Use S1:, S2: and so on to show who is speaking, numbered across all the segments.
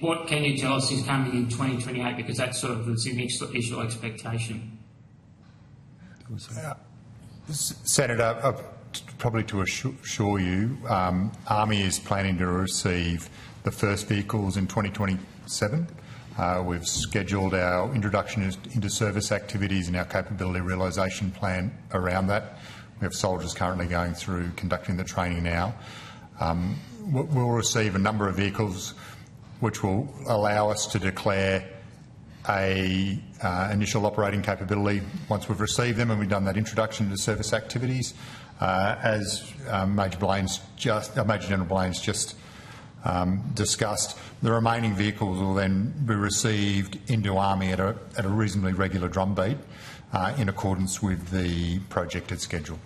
S1: What can you tell us is coming in 2028, because that's sort of the initial expectation?
S2: Senator, probably to assure you, Army is planning to receive the first vehicles in 2027. We've scheduled our introduction into service activities and our capability realisation plan around that. We have soldiers currently going through conducting the training now. We'll receive a number of vehicles which will allow us to declare a initial operating capability once we've received them and we've done that introduction to service activities. As Major General Blaine's just discussed, the remaining vehicles will then be received into Army at a reasonably regular drumbeat in accordance with the projected schedule.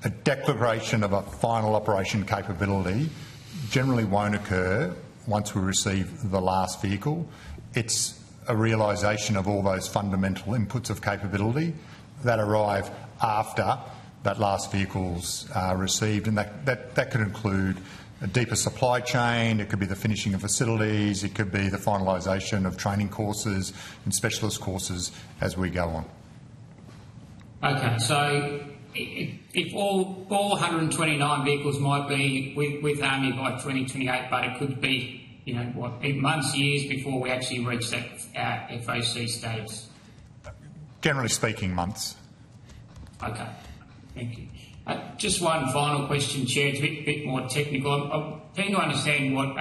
S2: A declaration of a final operation capability generally won't occur once we receive the last vehicle. It's a realisation of all those fundamental inputs of capability that arrive after that last vehicle's received, and that could include a deeper supply chain, it could be the finishing of facilities, it could be the finalisation of training courses and specialist courses as we go on. Okay,
S1: so if all 129 vehicles might be with Army by 2028, but it could be, months, years before we actually reach that FOC status?
S2: Generally speaking, months.
S1: Okay, thank you. Just one final question, Chair. It's a bit more technical. I'm keen to understand what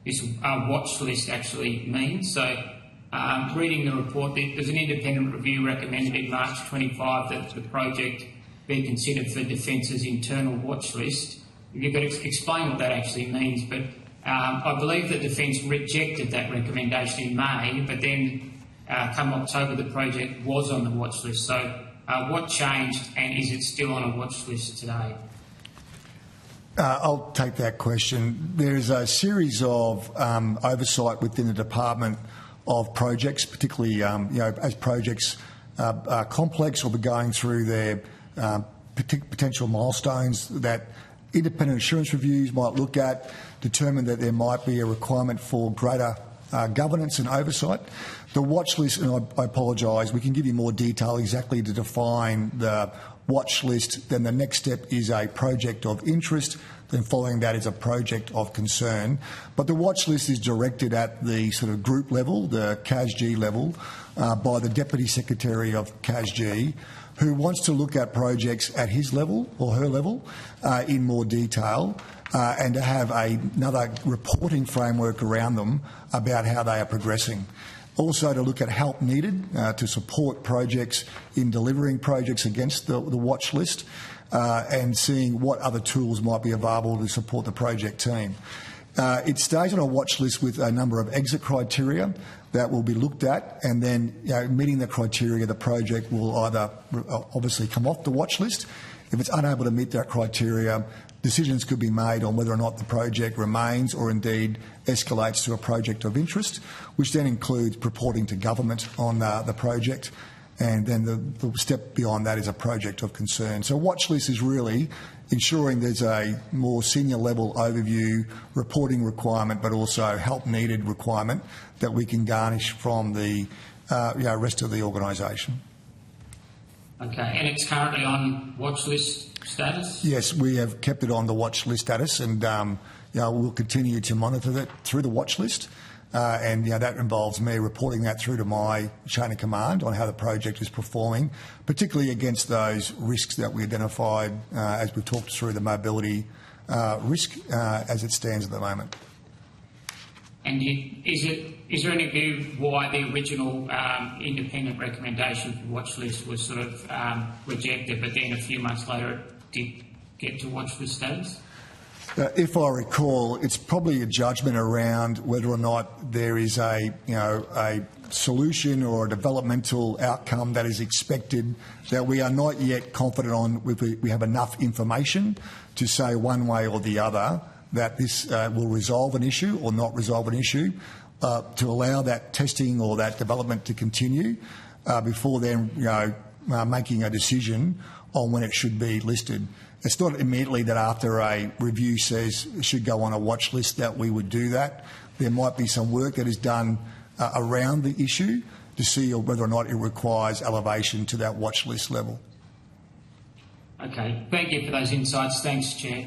S1: this watch list actually means. So, reading the report, there's an independent review recommended in March 25 that the project be considered for Defence's internal watch list. You've got to explain what that actually means, but I believe that Defence rejected that recommendation in May, but then come October the project was on the watch list. So what changed, and is it still on a watch list today?
S3: I'll take that question. There is a series of oversight within the Department of projects, particularly as projects are complex or be going through their potential milestones that independent assurance reviews might look at, determine that there might be a requirement for greater governance and oversight. The watch list, and I apologise, we can give you more detail exactly to define the watch list. Then the next step is a project of interest, then following that is a project of concern. But the watch list is directed at the sort of group level, the CASG level, by the Deputy Secretary of CASG, who wants to look at projects at his level or her level in more detail and to have another reporting framework around them about how they are progressing. Also to look at help needed to support projects in delivering projects against the watch list and seeing what other tools might be available to support the project team. It stays on a watch list with a number of exit criteria that will be looked at, and then meeting the criteria, the project will either obviously come off the watch list. If it's unable to meet that criteria, decisions could be made on whether or not the project remains or indeed escalates to a project of interest, which then includes reporting to government on the project, and then the step beyond that is a project of concern. So watch list is really ensuring there's a more senior level overview reporting requirement, but also help needed requirement that we can garnish from the rest of the organisation.
S1: Okay, and it's currently on watch list status?
S3: Yes, we have kept it on the watch list status, and we'll continue to monitor that through the watch list. And that involves me reporting that through to my chain of command on how the project is performing, particularly against those risks that we identified as we talked through the mobility risk as it stands at the moment.
S1: And is there any view why the original independent recommendation for watch list was sort of rejected, but then a few months later it did get to watch list status?
S3: If I recall, it's probably a judgment around whether or not there is a solution or a developmental outcome that is expected that we are not yet confident on. We have enough information to say one way or the other that this will resolve an issue or not resolve an issue, to allow that testing or that development to continue before then making a decision on when it should be listed. it's not immediately that after a review says it should go on a watch list that we would do that. There might be some work that is done around the issue to see whether or not it requires elevation to that watch list level.
S1: Okay, thank you for those insights. Thanks, Chair.